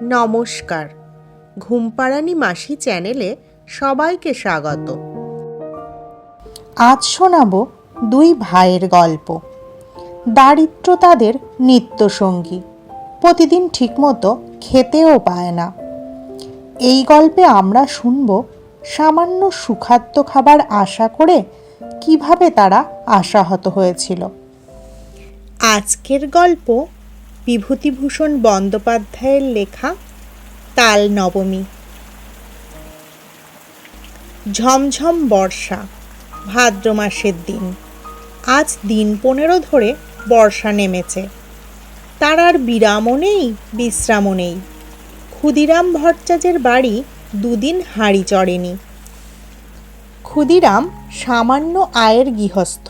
নমস্কার, ঘুমপাড়ানি মাসি চ্যানেলে সবাইকে স্বাগত। আজ শোনাব দুই ভাইয়ের গল্প। দারিদ্র তাদের নিত্যসঙ্গী, প্রতিদিন ঠিকমতো খেতেও পায় না। এই গল্পে আমরা শুনব সামান্য সুখাদ্য খাবার আশা করে কিভাবে তারা আশাহত হয়েছিল। আজকের গল্প বিভূতিভূষণ বন্দ্যোপাধ্যায়ের লেখা তাল নবমী। ঝমঝম বর্ষা, ভাদ্র মাসের দিন। আজ দিন 15 ধরে বর্ষা নেমেছে। তার আর বিরামও নেই, বিশ্রামও নেই। ক্ষুদিরাম ভট্টাচার্যের বাড়ি দুদিন হাঁড়ি চড়েনি। ক্ষুদিরাম সামান্য আয়ের গৃহস্থ।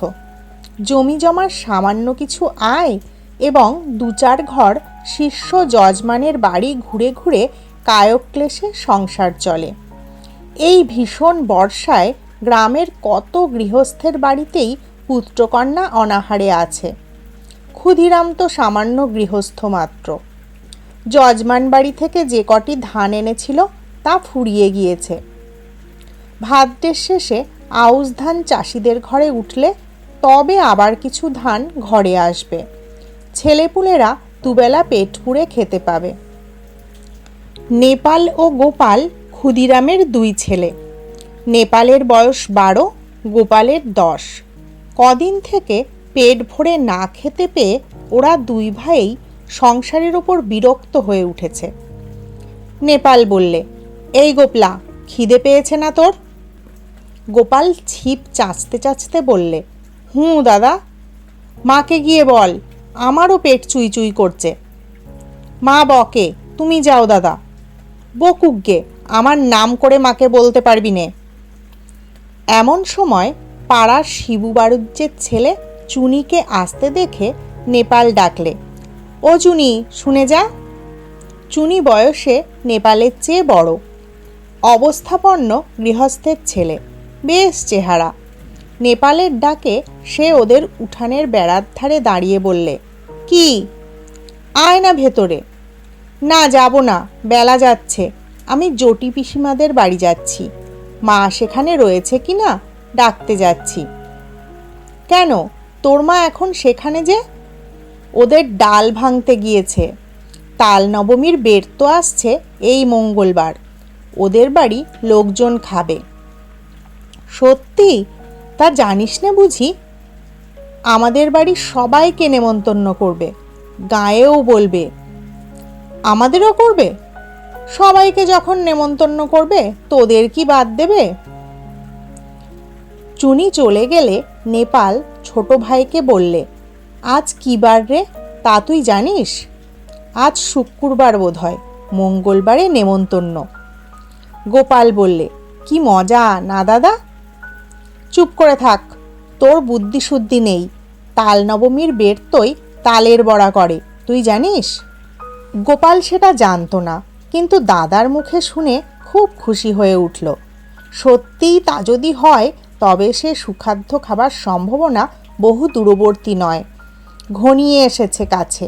জমি জমার সামান্য কিছু আয় এবং 2-4 ঘর শিষ্য যজমানের বাড়ি ঘুরে ঘুরে কায়ক্লেশে সংসার চলে। এই ভীষণ বর্ষায় গ্রামের কত গৃহস্থের বাড়িতেই পুত্রকন্যা অনাহারে আছে। ক্ষুদিরাম তো সামান্য গৃহস্থ মাত্র। যজমান বাড়ি থেকে যে কটি ধান এনেছিল তা ফুরিয়ে গিয়েছে। ভাদ্রের শেষে আউশ ধান চাষিদের ঘরে উঠলে তবে আবার কিছু ধান ঘরে আসবে। ছেলেপুলেরা দুবেলা পেট পুড়ে খেতে পাবে। নেপাল ও গোপাল ক্ষুদিরামের 2 ছেলে। নেপালের বয়স 12, গোপালের 10। কদিন থেকে পেট ভরে না খেতে পেয়ে ওরা 2 ভাইই সংসারের ওপর বিরক্ত হয়ে উঠেছে। নেপাল বললে, এই গোপলা, খিদে পেয়েছে না তোর? গোপাল ছিপ চাচতে চাচতে বললে, দাদা। মাকে গিয়ে বল, আমারও পেট চুই চুই করছে। মা বকে, তুমি যাও দাদা। বকুক গে, আমার নাম করে মাকে বলতে পারবি নে। এমন সময় পাড়ার শিবু বাড়ুজ্যের ছেলে চুনিকে আসতে দেখে নেপাল ডাকলে, ও চুনি, শুনে যা। চুনি বয়সে নেপালের চেয়ে বড়, অবস্থাপন্ন গৃহস্থের ছেলে, বেশ চেহারা। নেপালের ডাকে সে ওদের উঠানের বেড়ার ধারে দাঁড়িয়ে বললে, কি? আয় না ভেতরে। না, যাব না, বেলা যাচ্ছে। আমি জটি পিসিমাদের বাড়ি যাচ্ছি। মা সেখানে রয়েছে কি না ডাকতে যাচ্ছি। কেন, তোর মা এখন সেখানে যে? ওদের ডাল ভাঙতে গিয়েছে। তাল নবমীর বের তো আসছে এই মঙ্গলবার। ওদের বাড়ি লোকজন খাবে। সত্যি? তা জানিস না বুঝি? আমাদের বাড়ির সবাইকে নেমন্তন্ন করবে, গাঁয়েও বলবে। আমাদেরও করবে? সবাইকে যখন নেমন্তন্ন করবে তোদের কি বাদ দেবে? চুনি চলে গেলে নেপাল ছোট ভাইকে বললে, আজ কি বার রে, তা তুই জানিস? আজ শুক্রবার বোধ হয়, মঙ্গলবারে নেমন্তন্ন। গোপাল বললে, কি মজা না দাদা? চুপ করে থাক, তোর বুদ্ধি শুদ্ধি নেই। তাল নবমীর বেরতই তালের বড়া করে, তুই জানিস? গোপাল সেটা জানতো না, কিন্তু দাদার মুখে শুনে খুব খুশি হয়ে উঠল। সত্যিই তা যদি হয় তবে সে সুখাদ্য খাবার সম্ভাবনা বহু দূরবর্তী নয়, ঘনিয়ে এসেছে কাছে।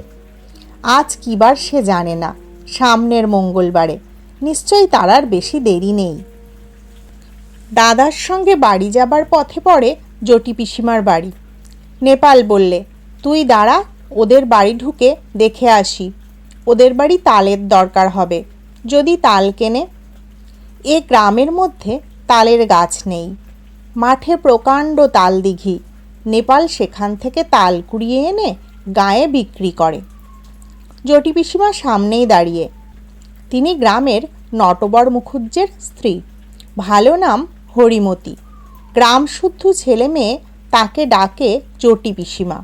আজ কি বার সে জানে না, সামনের মঙ্গলবারে। নিশ্চয়ই তার আর বেশি দেরি নেই। দাদার সঙ্গে বাড়ি যাবার পথে পড়ে জটি পিসিমার বাড়ি। নেপাল বললে, তুই দাঁড়া, ওদের বাড়ি ঢুকে দেখে আসি। ওদের বাড়ি তালের দরকার হবে, যদি তাল কেনে। এ গ্রামের মধ্যে তালের গাছ নেই। মাঠে প্রকাণ্ড তাল দিঘি। নেপাল সেখান থেকে তাল কুড়িয়ে এনে গায়ে বিক্রি করে। জটি পিসিমা সামনেই দাঁড়িয়ে। তিনি গ্রামের নটবর মুখুজ্জের স্ত্রী। ভালো নাম হরিমতি। গ্রাম শুদ্ধ ছেলে মেয়ে তাকে ডাকে জটি পিসিমা।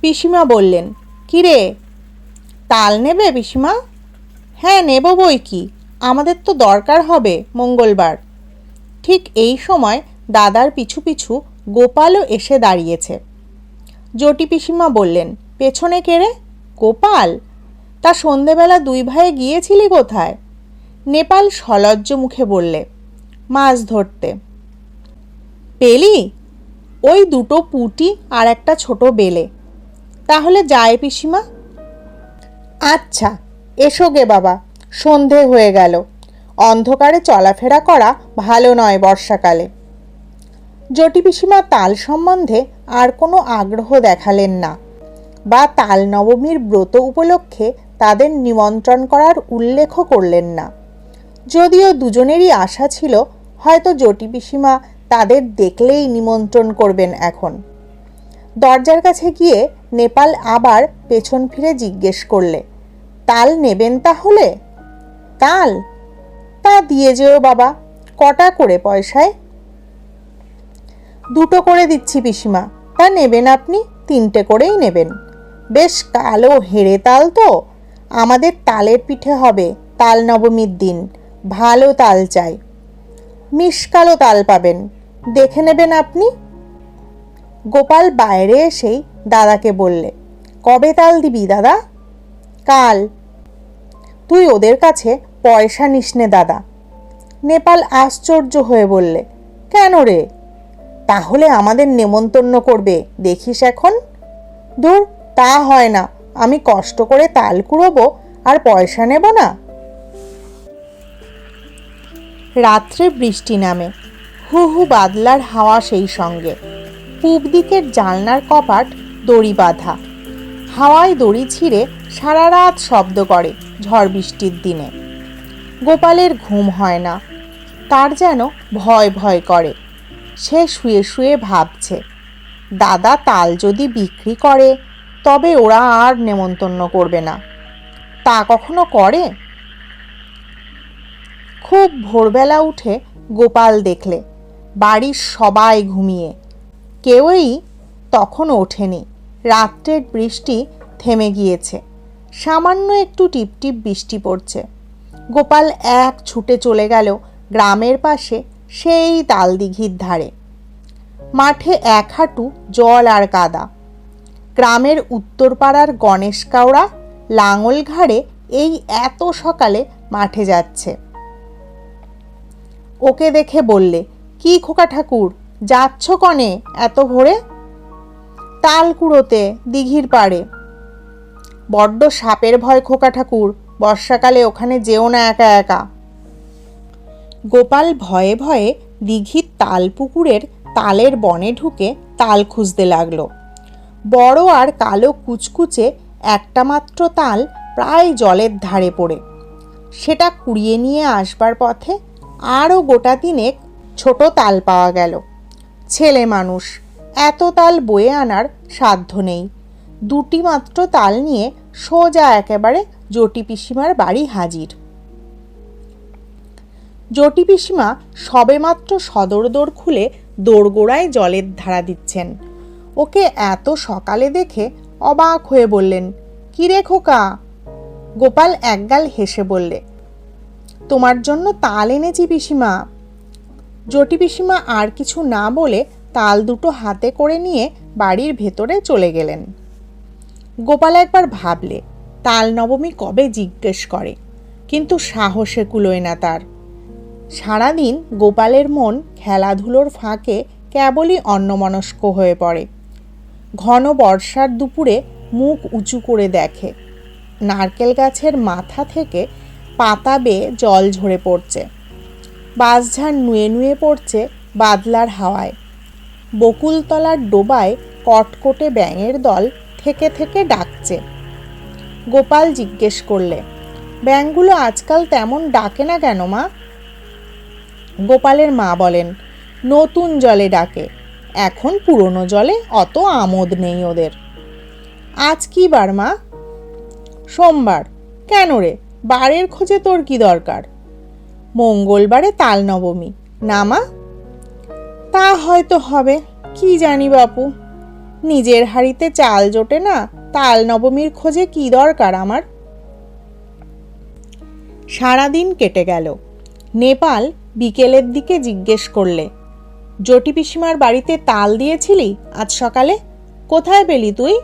পিসিমা বললেন, কিরে, তাল নেবে পিসিমা? হ্যাঁ, নেব বই কি, আমাদের তো দরকার হবে মঙ্গলবার। ঠিক এই সময় দাদার পিছু পিছু গোপালও এসে দাঁড়িয়েছে। জটি পিসিমা বললেন, পেছনে কে রে? গোপাল? তা সন্ধেবেলা 2 ভাইয়ে গিয়েছিলি কোথায়? নেপাল সলজ্জ মুখে বললে, মাছ ধরতে। পেলি? ওই 2টো পুঁটি আর একটা ছোট বেলে। তাহলে যায় পিসিমা। আচ্ছা, এসো গে বাবা, সন্ধে হয়ে গেল। অন্ধকারে চলাফেরা করা ভালো নয় বর্ষাকালে। জটি পিসিমা তাল সম্বন্ধে আর কোনো আগ্রহ দেখালেন না, বা তাল নবমীর ব্রত উপলক্ষে তাদের নিমন্ত্রণ করার উল্লেখও করলেন না। যদিও দুজনেরই আশা ছিল হয়তো জটি পিসিমা তাদের দেখলেই নিমন্ত্রণ করবেন। এখন দরজার কাছে গিয়ে নেপাল আবার পেছন ফিরে জিজ্ঞেস করলে, তাল নেবেন তাহলে? তাল? তা দিয়ে যেও বাবা। কটা করে পয়সায়? 2টো করে দিচ্ছি পিসিমা। তা নেবেন আপনি? 3টে করেই নেবেন। বেশ কালো হেড়ে তাল তো, আমাদের তালের পিঠে হবে তাল নবমীর দিন। ভালো তাল চাই। মিষ্কালো তাল পাবেন, দেখে নেবেন আপনি। গোপাল বাইরে এসেই দাদাকে বললে, কবে তাল দিবি দাদা? কাল। তুই ওদের কাছে পয়সা নিস নে দাদা। নেপাল আশ্চর্য হয়ে বললে, কেন রে? তাহলে আমাদের নেমন্তন্ন করবে দেখিস এখন। দূর, তা হয় না। আমি কষ্ট করে তাল কুড়োবো আর পয়সা নেব না? রাত্রে বৃষ্টি নামে, হু হু বাদলার হাওয়া সেই সঙ্গে। পূব দিকের জানলার কপাট দড়ি বাঁধা, হাওয়ায় দড়ি ছিঁড়ে সারা রাত শব্দ করে ঝড় বৃষ্টির দিনে। গোপালের ঘুম হয় না, তার যেন ভয় ভয় করে। সে শুয়ে শুয়ে ভাবছে, দাদা তাল যদি বিক্রি করে তবে ওরা আর নেমন্তন্ন করবে না। তা কখনো করে? খুব ভোরবেলা উঠে গোপাল দেখলে বাড়ির সবাই ঘুমিয়ে, কেউই তখন ওঠেনি। রাত্রের বৃষ্টি থেমে গিয়েছে, সামান্য একটু টিপটিপ বৃষ্টি পড়ছে। গোপাল এক ছুটে চলে গেল গ্রামের পাশে সেই তালদিঘির ধারে। মাঠে 1 হাঁটু জল আর কাদা। গ্রামের উত্তরপাড়ার গণেশ কাওড়া লাঙল ঘাড়ে এই এত সকালে মাঠে যাচ্ছে। ওকে দেখে বললে, কি খোকা ঠাকুর, যাচ্ছ কনে এত ভোরে? তাল কুড়োতে দিঘির পাড়ে। বড্ড সাপের ভয় খোকা ঠাকুর, বর্ষাকালে ওখানে যেও না একা একা। গোপাল ভয়ে ভয়ে দিঘির তাল পুকুরের তালের বনে ঢুকে তাল খুঁজতে লাগলো। বড় আর কালো কুচকুচে একটা মাত্র তাল প্রায় জলের ধারে পড়ে। সেটা কুড়িয়ে নিয়ে আসবার পথে আরও গোটা 3 ছোট তাল পাওয়া গেল। ছেলে মানুষ, এত তাল বয়ে আনার সাধ্য নেই। 2টি মাত্র তাল নিয়ে সোজা একেবারে জটি পিসিমার বাড়ি হাজির। জটি পিসিমা সবেমাত্র সদর দোর খুলে দোরগোড়ায় জলের ধারা দিচ্ছেন। ওকে এত সকালে দেখে অবাক হয়ে বললেন, কিরে খোকা? গোপাল একগাল হেসে বললে, তোমার জন্য তাল এনেছি পিসিমা। জটি পিসিমা আর কিছু না বলে তাল 2টো হাতে করে নিয়ে বাড়ির ভেতরে চলে গেলেন। গোপাল একবার ভাবলে তাল নবমী কবে জিজ্ঞেস করে, কিন্তু সাহসে কুলোয় না তার। সারাদিন গোপালের মন খেলাধুলোর ফাঁকে কেবলই অন্যমনস্ক হয়ে পড়ে। ঘন বর্ষার দুপুরে মুখ উঁচু করে দেখে নারকেল গাছের মাথা থেকে পাতা বেয়ে জল ঝরে পড়ছে। বাঁশঝাড় নুয়ে নুয়ে পড়ছে বাদলার হাওয়ায়। বকুলতলার ডোবায় কটকটে ব্যাঙের দল থেকে থেকে ডাকছে। গোপাল জিজ্ঞেস করলে, ব্যাঙগুলো আজকাল তেমন ডাকে না কেন মা? গোপালের মা বলেন, নতুন জলে ডাকে, এখন পুরনো জলে অত আমোদ নেই ওদের। আজ কি বার মা? সোমবার। কেন রে, বারের খোঁজে তোর কি দরকার? মঙ্গলবারে তাল নবমী না মা? তা হয়তো হবে, কি জানি বাপু। নিজের হাঁড়িতে চাল জোটে না, তাল নবমীর খোঁজে কি দরকার আমার? সারাদিন কেটে গেল। নেপাল বিকেলের দিকে জিজ্ঞেস করলে, জটি পিসিমার বাড়িতে তাল দিয়েছিলি আজ সকালে? কোথায় পেলি তুই?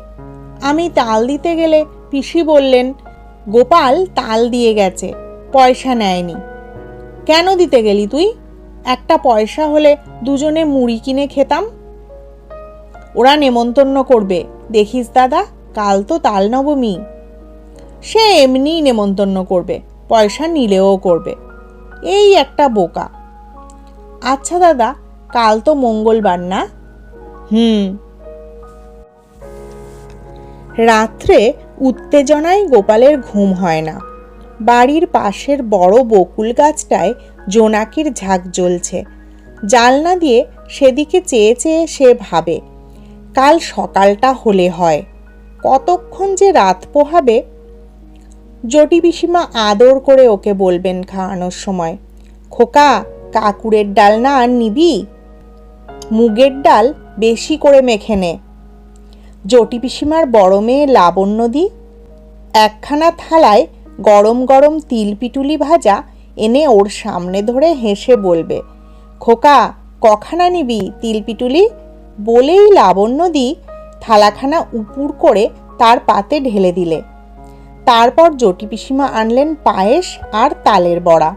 আমি তাল দিতে গেলে পিসি বললেন গোপাল তাল দিয়ে গেছে, পয়সা নেয়নি। কেন দিতে গেলি তুই? একটা পয়সা হলে দুজনে মুড়ি কিনে খেতাম। ওরা নেমন্তন্ন করবে, দেখিস দাদা, কাল তো তাল নবমী। সে এমনিই নেমন্তন্ন করবে, পয়সা নিলেও করবে। এই একটা বোকা। আচ্ছা দাদা, কাল তো মঙ্গলবার না? রাত্রে উত্তেজনায় গোপালের ঘুম হয় না। বাড়ির পাশের বড় বকুল গাছটায় জোনাকির ঝাঁক জ্বলছে। জালনা দিয়ে সেদিকে চেয়ে চেয়ে সে ভাবে, কাল সকালটা হলে হয়, কতক্ষণ যে রাত পোহাবে। জটি পিসিমা আদর করে ওকে বলবেন খাওয়ানোর সময়, খোকা, কাকুরের ডাল না আর নিবি? মুগের ডাল বেশি করে মেখে নে। জটি পিসিমার বড় মেয়ে লাবণ্যদি একখানা থালায় গরম গরম তিল পিটুলি ভাজা এনে ওর সামনে ধরে হেসে বলবে, খোকা, কখানা নিবি তিল পিটুলি? বলেই লাবণ্যদি থালাখানা উপুর করে তার পাতে ঢেলে দিলে। তারপর জটি পিসিমা আনলেন পায়েস আর তালের বড়া।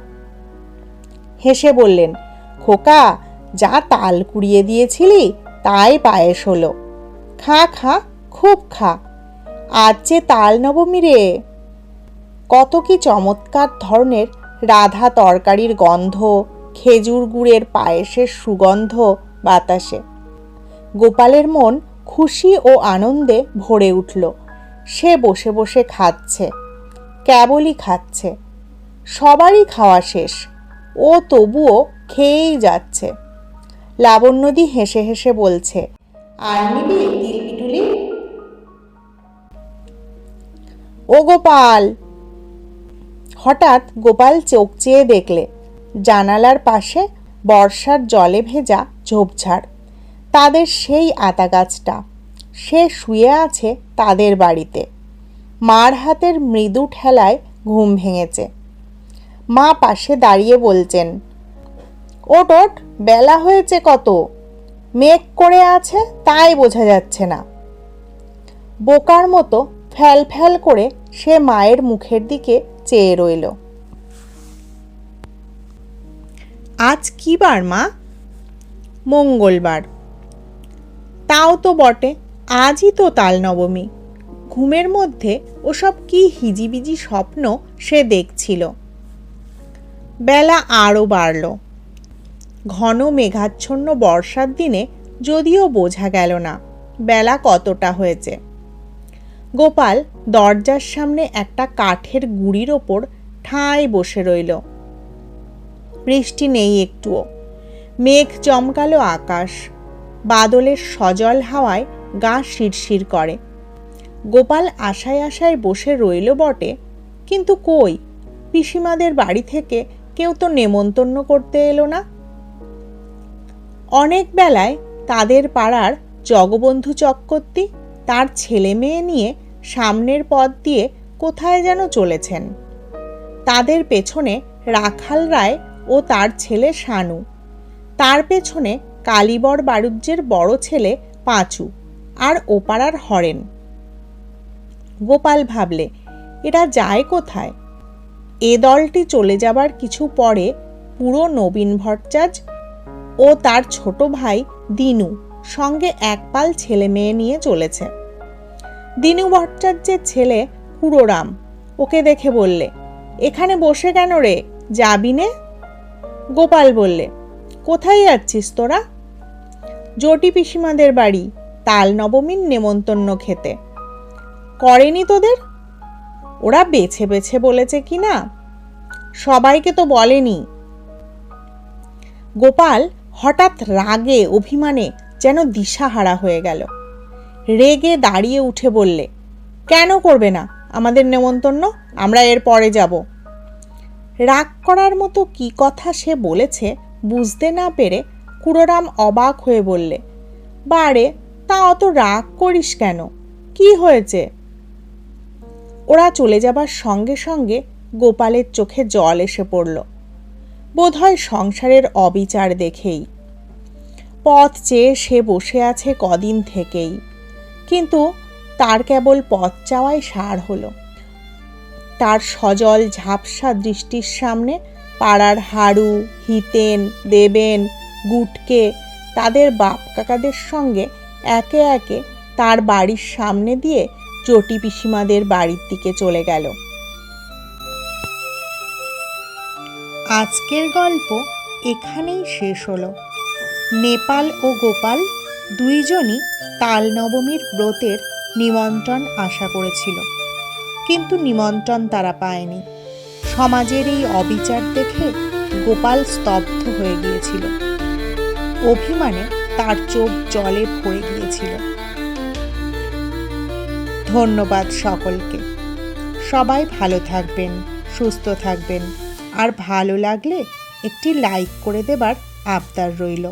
হেসে বললেন, খোকা, যা তাল কুড়িয়ে দিয়েছিলি তাই পায়েস হলো। খা খা, খুব খা, আজ যে তাল নবমী রে। কত কি চমৎকার ধরনের রাধা তরকারির গন্ধ, খেজুর গুড়ের পায়েসের সুগন্ধ বাতাসে। গোপালের মন খুশি ও আনন্দে ভরে উঠল। সে বসে বসে খাচ্ছে, কেবলই খাচ্ছে। সবারই খাওয়া শেষ, ও তবুও খেয়েই যাচ্ছে। লাবণ্যদি হেসে হেসে বলছে, আর নিবি তিল পিটুলি? ও গোপাল! হঠাৎ গোপাল চোখ চেয়ে দেখলে জানালার পাশে বর্ষার জলে ভেজা ঝোপঝাড়, তাদের সেই আতা গাছটা। সে শুয়ে আছে তাদের বাড়িতে। মার হাতের মৃদু ঠেলায় ঘুম ভেঙেছে। মা পাশে দাঁড়িয়ে বলছেন, ওট ওট, বেলা হয়েছে কত, মেঘ করে আছে তাই বোঝা যাচ্ছে না। বোকার মতো ফ্যাল ফ্যাল করে সে মায়ের মুখের দিকে চেয়ে রইল। আজ কি বার মা? মঙ্গলবার। তাও তো বটে, আজই তো তাল নবমী। ঘুমের মধ্যে ওসব কি হিজিবিজি স্বপ্ন সে দেখছিল। বেলা আরও বাড়ল। ঘন মেঘাচ্ছন্ন বর্ষার দিনে যদিও বোঝা গেল না বেলা কতটা হয়েছে। গোপাল দরজার সামনে একটা কাঠের গুঁড়ির ওপর ঠাঁই বসে রইল। বৃষ্টি নেই একটুও। মেঘ চমকালো আকাশ। বাদলের সজল হাওয়ায় গা শিরশির করে। গোপাল আশায় আশায় বসে রইল বটে, কিন্তু কই, পিসিমাদের বাড়ি থেকে কেউ তো নেমন্তন্ন করতে এলো না। অনেক বেলায় তাদের পাড়ার জগবন্ধু চক্রবর্তী তার ছেলে মেয়ে নিয়ে সামনের পথ দিয়ে কোথায় যেন চলেছেন। তাদের পেছনে রাখাল রায় ও তার ছেলে শানু, তার পেছনে কালীবর বাড়ুজ্যের বড় ছেলে পাঁচু, আর ওপাড়ার হরেন। গোপাল ভাবলে, এরা যায় কোথায়? এ দলটি চলে যাবার কিছু পরে পুরো নবীন ভট্টাচার্য ও তার ছোট ভাই দিনু সঙ্গে এক পাল ছেলে মেয়ে নিয়ে চলেছে। দিনু ভট্টাচার্যের ছেলে কুড়োরাম ওকে দেখে বললে, এখানে বসে কেন রে, যাবি নে? গোপাল বললে, কোথায় যাচ্ছিস তোরা? জটি পিসিমাদের বাড়ি তাল নবমীর নেমন্তন্ন খেতে। করেনি তোদের? ওরা বেছে বেছে বলেছে কি না? সবাইকে তো বলেনি। গোপাল হঠাৎ রাগে অভিমানে যেন দিশাহারা হয়ে গেল। রেগে দাঁড়িয়ে উঠে বললে, কেন করবে না আমাদের নেমন্তন্ন? আমরা এর পরে যাব। রাগ করার মতো কি কথা সে বলেছে বুঝতে না পেরে কুড়োরাম অবাক হয়ে বললে, বারে, তা অত রাগ করিস কেন? কি হয়েছে? ওরা চলে যাবার সঙ্গে সঙ্গে গোপালের চোখে জল এসে পড়ল। বোধহয় সংসারের অবিচার দেখেই। পথ চেয়ে সে বসে আছে কদিন থেকেই, কিন্তু তার কেবল পথ চাওয়াই সার হলো। তার সজল ঝাপসা দৃষ্টির সামনে পাড়ার হাড়ু, হিতেন, দেবেন, গুটকে তাদের বাপ কাকাদের সঙ্গে একে একে তার বাড়ির সামনে দিয়ে চটি পিসিমাদের বাড়ির দিকে চলে গেল। আজকের গল্প এখানেই শেষ হলো। নেপাল ও গোপাল দুইজনই তাল নবমীর ব্রতের নিমন্ত্রণ আশা করেছিল, কিন্তু নিমন্ত্রণ তারা পায়নি। সমাজের এই অবিচার দেখে গোপাল স্তব্ধ হয়ে গিয়েছিল। অভিমানে তার চোখ জলে ভরে গিয়েছিল। ধন্যবাদ সকলকে। সবাই ভালো থাকবেন, সুস্থ থাকবেন, আর ভালো লাগলে একটি লাইক করে দেবার আবদার রইল।